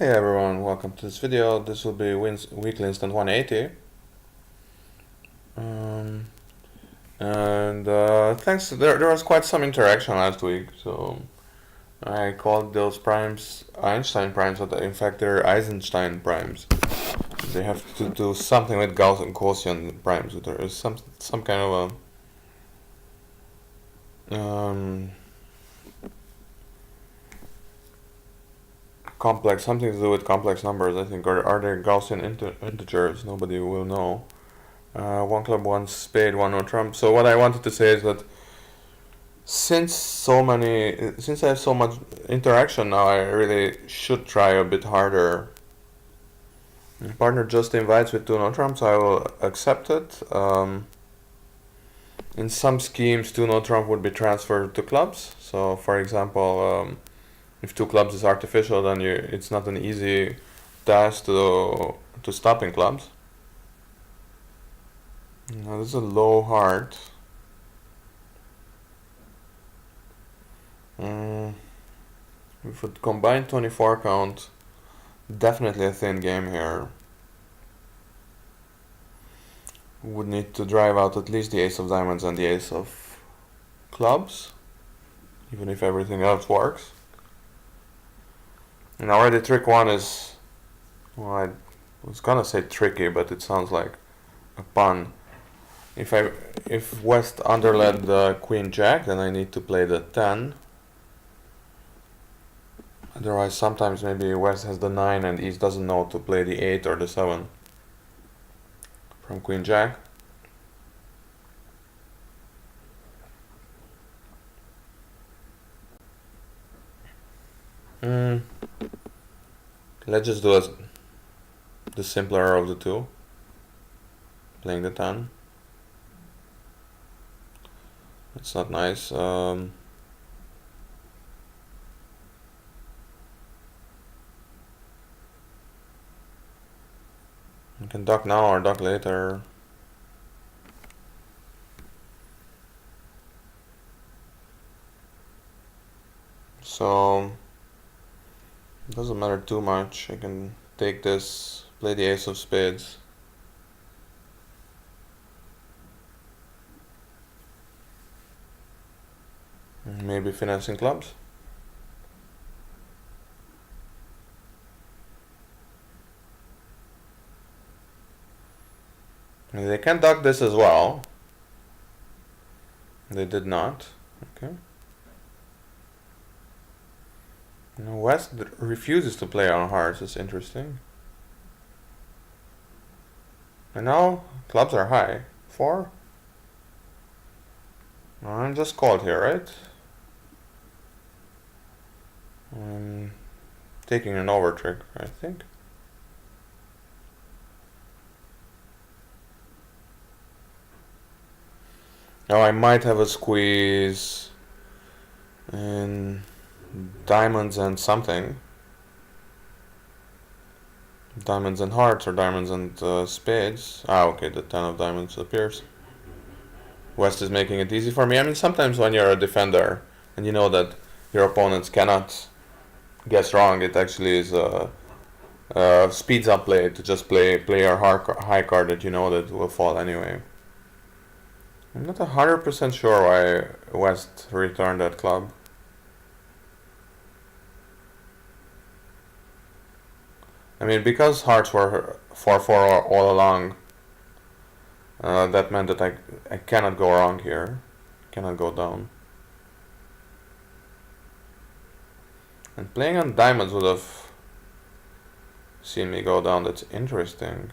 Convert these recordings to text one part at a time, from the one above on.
Hey everyone, welcome to this video. This will be Weekly Instant 180. Um, and thanks, there was quite some interaction last week, so I called those primes Einstein primes, but in fact they're Eisenstein primes. They have to do something with Gaussian primes. There is some kind of a complex, something to do with complex numbers, I think, or are they Gaussian integers? Nobody will know. One club, one spade, one no trump. So what I wanted to say is that since I have so much interaction now, I really should try a bit harder. My partner just invites with two no trumps, I will accept it. In some schemes, two no trump would be transferred to clubs. So, for example, if two clubs is artificial, then it's not an easy task to stop in clubs. Now this is a low heart. If it combined 24 count, definitely a thin game here. Would need to drive out at least the ace of diamonds and the ace of clubs, even if everything else works. And already trick one is, well, I was gonna say tricky, but it sounds like a pun. If West underled the Queen Jack, then I need to play the 10. Otherwise, sometimes maybe West has the 9 and East doesn't know to play the 8 or the 7 from Queen Jack. Let's just do the simpler of the two, playing the 10. It's not nice. You can duck now or duck later. So it doesn't matter too much. I can take this, play the ace of spades. Maybe finessing clubs. They can duck this as well. They did not. Okay. Now West refuses to play on hearts. It's interesting. And now clubs are high. 4. I'm just called here, right? I'm taking an over trick, I think. Now I might have a squeeze in diamonds and something. Diamonds and hearts or diamonds and spades. Okay, the 10 of diamonds appears. West is making it easy for me. I mean, sometimes when you're a defender and you know that your opponents cannot guess wrong, it actually is a speeds up play to just play your high card that you know that will fall anyway. I'm not 100% sure why West returned that club. I mean, because hearts were 4-4 all along, that meant that I cannot go wrong here. Cannot go down. And playing on diamonds would have seen me go down. That's interesting.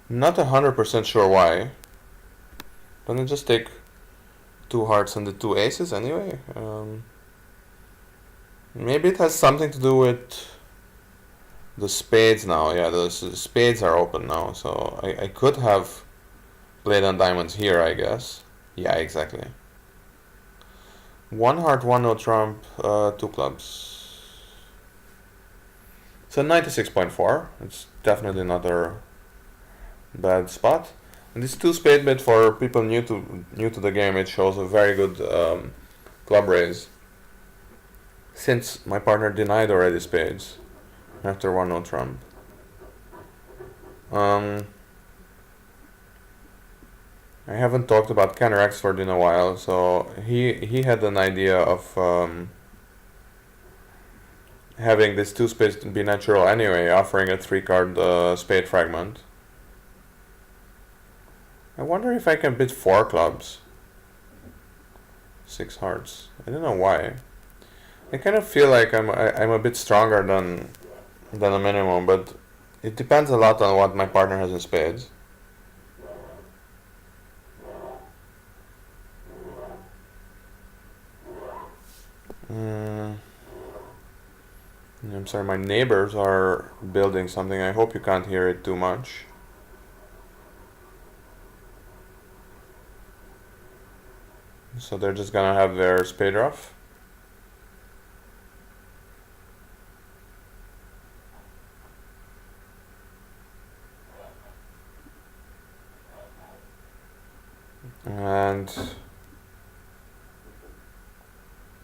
Not 100% sure why. Don't I just take two hearts and the two aces anyway? Maybe it has something to do with the spades now. Yeah, the spades are open now, so I could have played on diamonds here, I guess. Yeah, exactly. One heart, one no trump, two clubs. So 96.4. It's definitely not a bad spot. And this two spade bit for people new to the game, it shows a very good club raise. Since my partner denied already spades after 1-0 trump. I haven't talked about Kenner Exford in a while, so he had an idea of having this two spades be natural anyway, offering a 3-card spade fragment. I wonder if I can bid 4 clubs. 6 hearts. I don't know why. I kind of feel like I'm a bit stronger than a minimum, but it depends a lot on what my partner has in spades. I'm sorry, my neighbors are building something. I hope you can't hear it too much. So they're just gonna have their spade ruff. And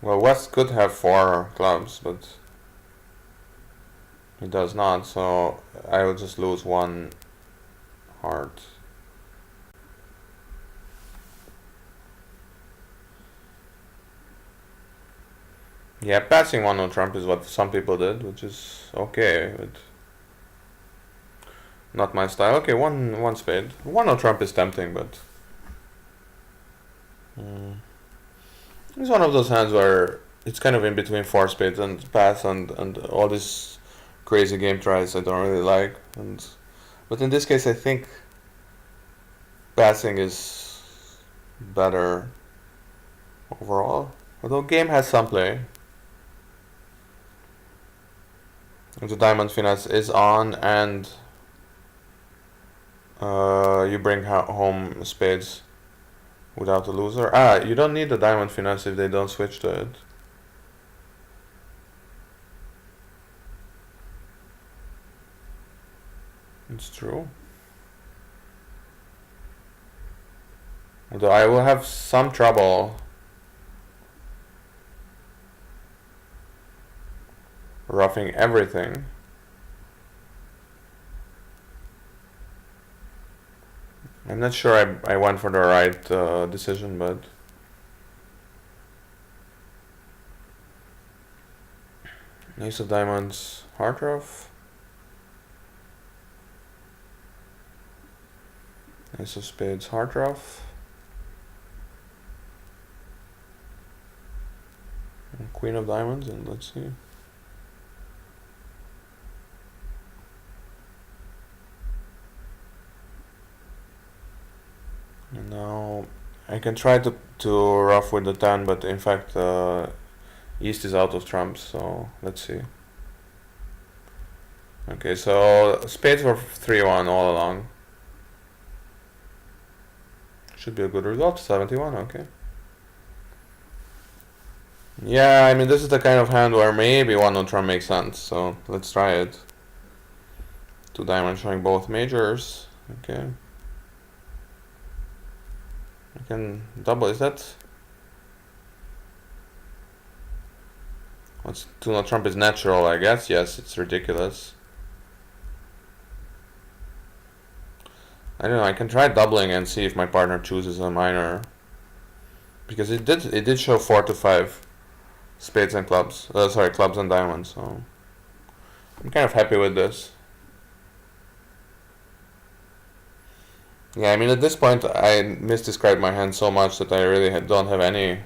well, West could have 4 clubs, but he does not, so I will just lose 1 heart. Yeah, passing 1-0 trump is what some people did, which is okay, but not my style. Okay, one spade. 1-0 trump is tempting, but it's one of those hands where it's kind of in between 4 spades and pass and all these crazy game tries I don't really like. But in this case, I think passing is better overall. Although game has some play. The diamond finesse is on, and you bring home spades without a loser. You don't need the diamond finesse if they don't switch to it. It's true. Although I will have some trouble roughing everything. I'm not sure I went for the right decision, but ace of diamonds, heart rough. Ace of spades, heart rough. And queen of diamonds, and let's see. And now I can try to rough with the 10, but in fact East is out of trumps, so let's see. Okay, so spades were 3-1 all along. Should be a good result, 71, okay. Yeah, I mean, this is the kind of hand where maybe 1-0 trump makes sense, so let's try it. 2 diamonds showing both majors, okay. I can double, is that? What's 2-0 trump is natural, I guess. Yes, it's ridiculous. I don't know, I can try doubling and see if my partner chooses a minor. Because it did show 4 to 5 spades and clubs. Sorry, clubs and diamonds, so I'm kind of happy with this. Yeah, I mean, at this point, I misdescribed my hand so much that I really don't have any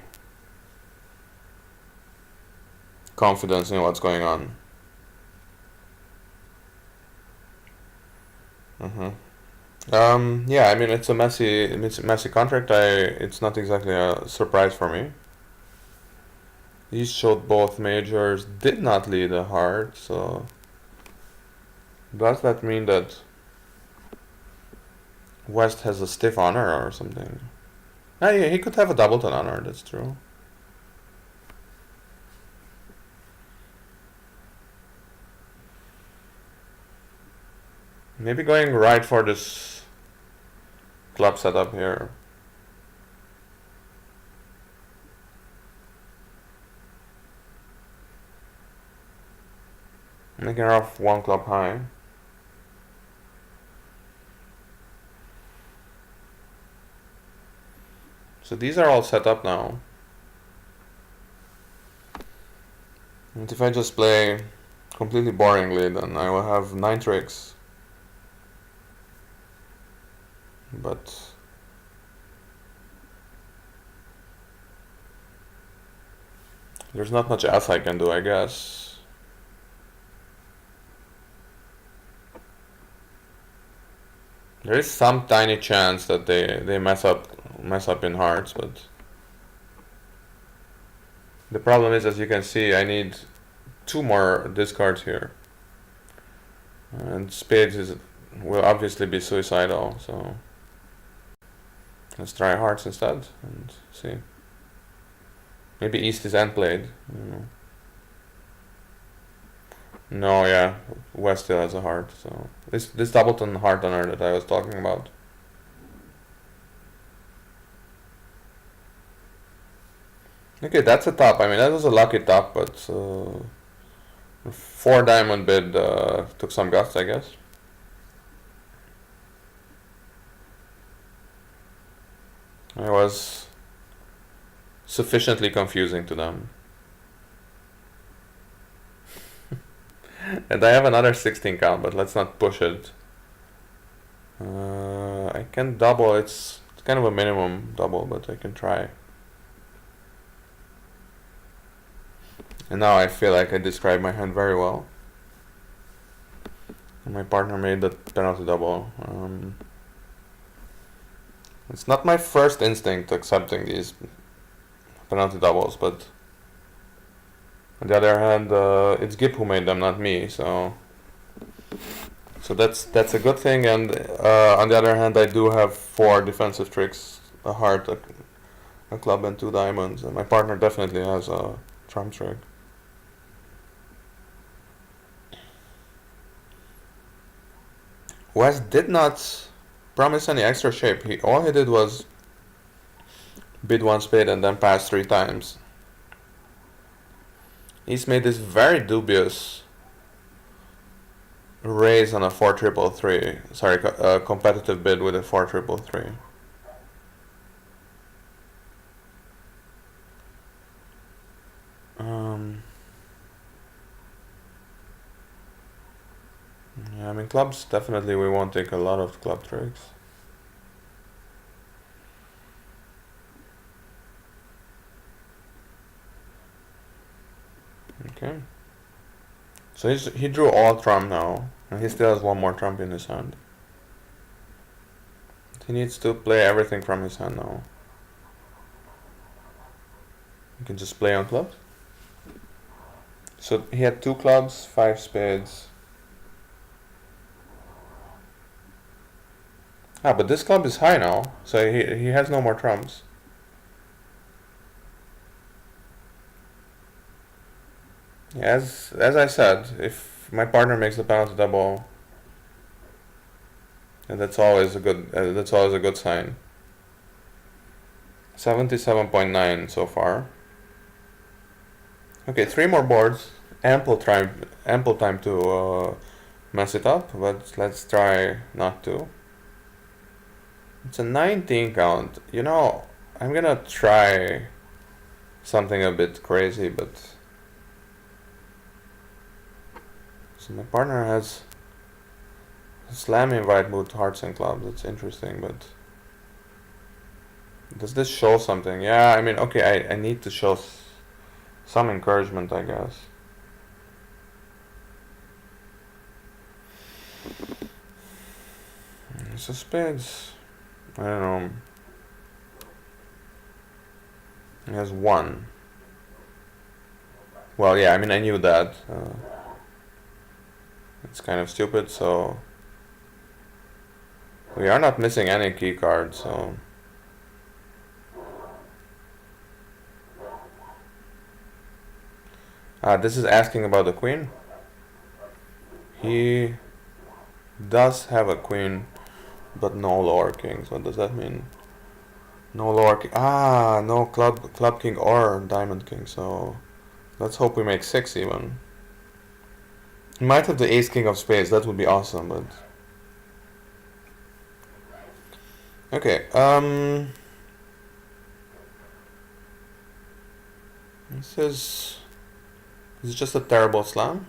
confidence in what's going on. Yeah, I mean, it's a messy contract. It's not exactly a surprise for me. These showed both majors, did not lead a heart, so does that mean that West has a stiff honor or something? Yeah, he could have a doubleton honor, that's true. Maybe going right for this club setup here. Making her off one club high. So these are all set up now. And if I just play completely boringly, then I will have 9 tricks. But there's not much else I can do, I guess. There is some tiny chance that they mess up in hearts, but the problem is, as you can see, I need 2 more discards here. And spades will obviously be suicidal, so let's try hearts instead and see. Maybe East is end played. No, yeah, West still has a heart. So this doubleton heart donor that I was talking about. Okay, that's a top. I mean, that was a lucky top, but 4 diamond bid took some guts, I guess. I was sufficiently confusing to them. And I have another 16 count, but let's not push it. I can double. It's kind of a minimum double, but I can try. And now I feel like I described my hand very well. And my partner made the penalty double. It's not my first instinct accepting these penalty doubles, but on the other hand, it's Gip who made them, not me. So that's a good thing. And on the other hand, I do have 4 defensive tricks: a heart, a club, and 2 diamonds. And my partner definitely has a trump trick. West did not promise any extra shape. All he did was bid 1 spade and then pass 3 times. He's made this very dubious raise on a 4-3-3. Sorry, competitive bid with a 4-3-3. Yeah, I mean, clubs, definitely we won't take a lot of club tricks. Okay. So he drew all trump now, and he still has 1 more trump in his hand. He needs to play everything from his hand now. He can just play on clubs. So he had 2 clubs, 5 spades. Ah, but this club is high now, so he has no more trumps. As I said, if my partner makes the penalty double, and that's always a good sign. 77.9 so far. Okay, 3 more boards, ample time to mess it up, but let's try not to. It's a 19 count. You know, I'm gonna try something a bit crazy, but so my partner has slam invite mood hearts and clubs. That's interesting, but does this show something? Yeah, I mean, okay, I need to show some encouragement, I guess. So spades, I don't know. He has 1. Well, yeah, I mean, I knew that. It's kind of stupid, so we are not missing any key cards, so this is asking about the queen. He does have a queen, but no lower kings. What does that mean? No lower king. No club king or diamond king. So let's hope we make 6 even. He might have the ace king of spades. That would be awesome, but okay. This is just a terrible slam.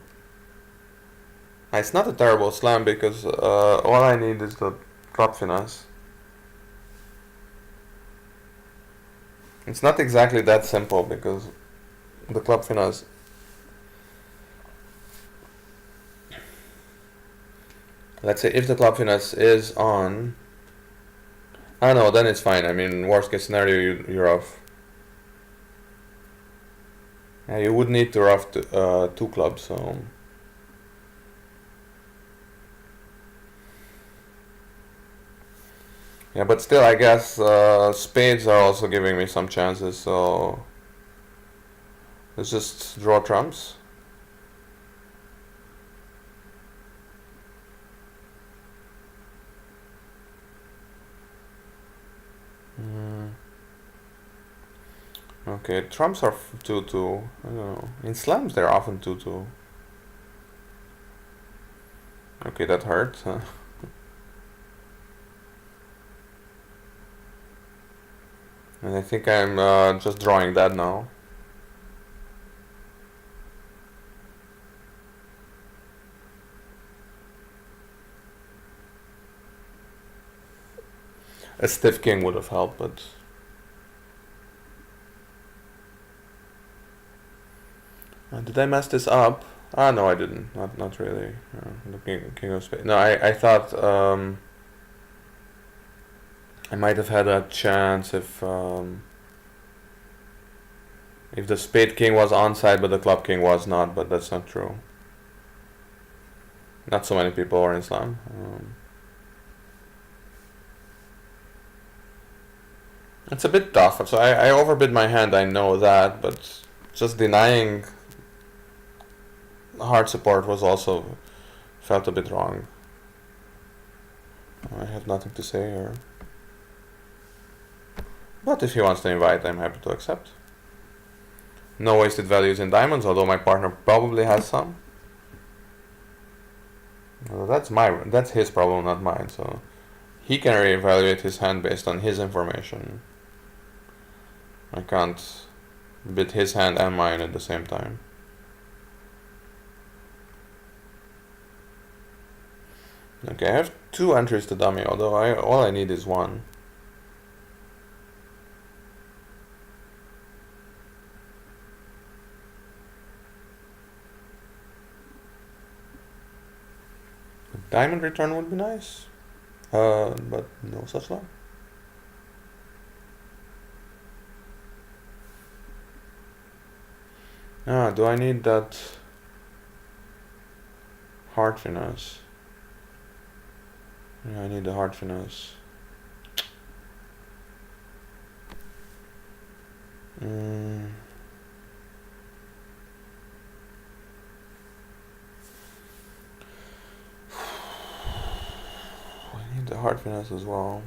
It's not a terrible slam because all I need is the club finesse. It's not exactly that simple because the club finesse. Let's say if the club finesse is on. I don't know, then it's fine. I mean, worst case scenario, you rough. Yeah, you would need to rough 2 clubs, so. Yeah, but still, I guess spades are also giving me some chances, so let's just draw trumps. Okay, trumps are 2-2. I don't know. In slams, they're often 2-2. Okay, that hurt. And I think I'm just drawing that now. A stiff king would have helped, but did I mess this up? No, I didn't. Not really. The king of spades. No, I thought I might have had a chance if the spade king was onside, but the club king was not. But that's not true. Not so many people are in slam. It's a bit tough. So I overbid my hand. I know that, but just denying hard support was also felt a bit wrong. I have nothing to say here. But if he wants to invite, I'm happy to accept. No wasted values in diamonds, although my partner probably has some. Well, that's his problem, not mine. So he can reevaluate his hand based on his information. I can't bid his hand and mine at the same time. Okay, I have 2 entries to dummy, although all I need is 1. Diamond return would be nice, but no such luck. Do I need that hard finesse? Yeah, I need the hard finesse. I need the hard finesse as well.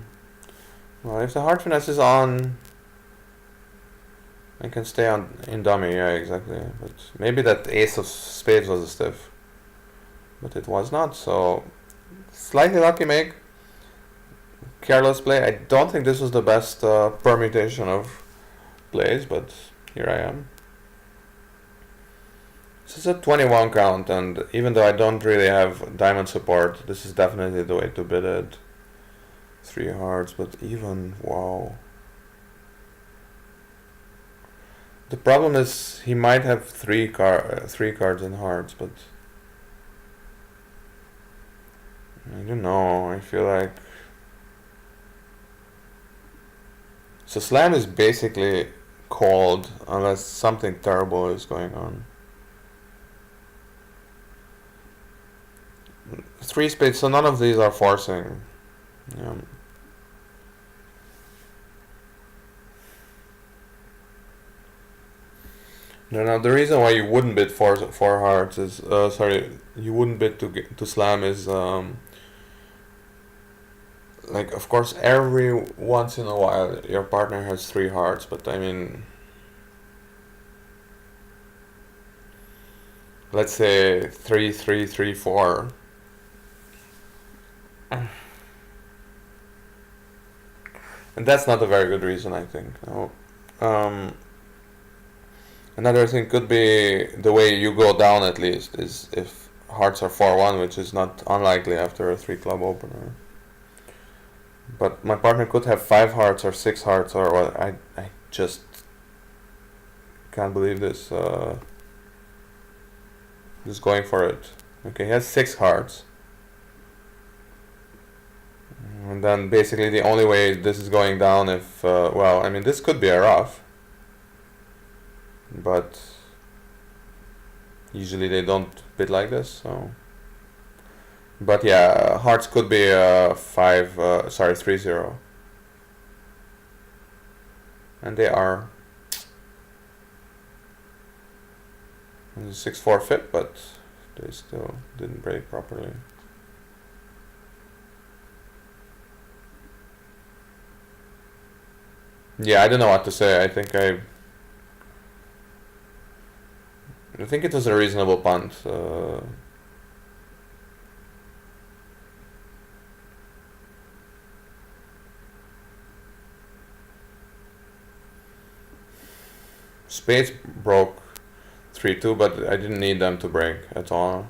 Well, if the hard finesse is on, I can stay on in dummy. Yeah, exactly. But maybe that ace of spades was a stiff, but it was not. So slightly lucky make. Careless play. I don't think this was the best permutation of plays, but here I am. This is a 21 count, and even though I don't really have diamond support, this is definitely the way to bid it. 3 hearts, but even, wow. The problem is he might have 3 cards in hearts, but I don't know. I feel like so slam is basically called unless something terrible is going on. 3 spades, so none of these are forcing. Yeah. Now the reason why you wouldn't bid 4 hearts is you wouldn't bid to slam is like, of course, every once in a while your partner has 3 hearts, but I mean, let's say 3, 3, 3, 4. And that's not a very good reason, I think. No. Another thing could be the way you go down, at least, is if hearts are 4-1, which is not unlikely after a 3 club opener. But my partner could have 5 hearts or 6 hearts, or what. I just can't believe this. Just going for it. Okay, he has 6 hearts. And then basically the only way this is going down if, well, I mean, this could be a ruff. But usually they don't bid like this, so. But yeah, hearts could be 3-0. And they are. And the 6-4 fit, but they still didn't break properly. Yeah, I don't know what to say. I think it was a reasonable punt. Spades broke 3-2, but I didn't need them to break at all.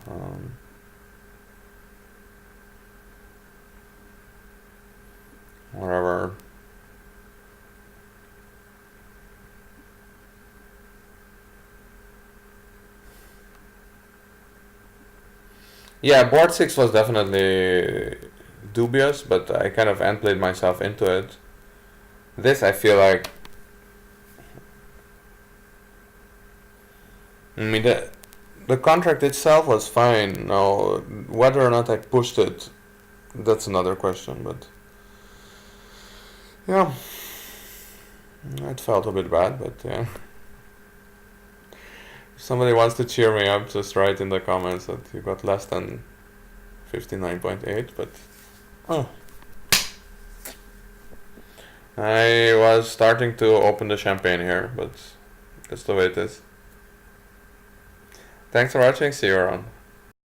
Whatever. Yeah, board 6 was definitely dubious, but I kind of end played myself into it. This, I feel like, I mean, the contract itself was fine. Now, whether or not I pushed it, that's another question, but yeah, it felt a bit bad, but yeah. If somebody wants to cheer me up, just write in the comments that you got less than 59.8, but oh. I was starting to open the champagne here, but that's the way it is. Thanks for watching, see you around.